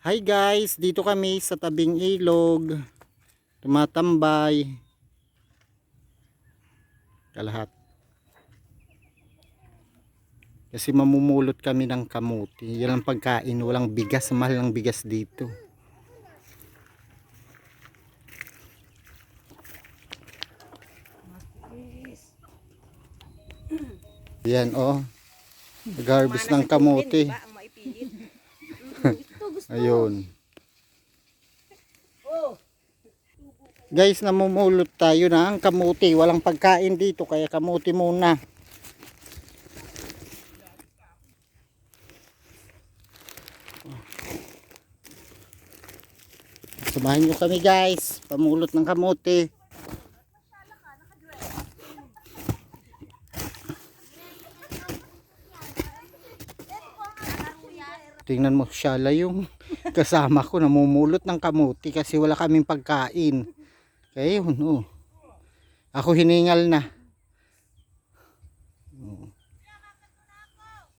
Hi guys, dito kami sa tabing ilog. Tumatambay. Kalahat. Kasi mamumulot kami ng kamuti. Yan ang pagkain, walang bigas, mahal ng bigas dito. Yan oh. Nag-harvest ng kamuti. Ayun. Guys, namumulot tayo ng kamuti. Walang pagkain dito kaya kamuti muna. Samahan nyo kami guys. Pamulot ng kamuti. Tingnan mo siya yung kasama ko namumulot ng kamuti kasi wala kaming pagkain. Kaya yun oh. Ako hiningal na.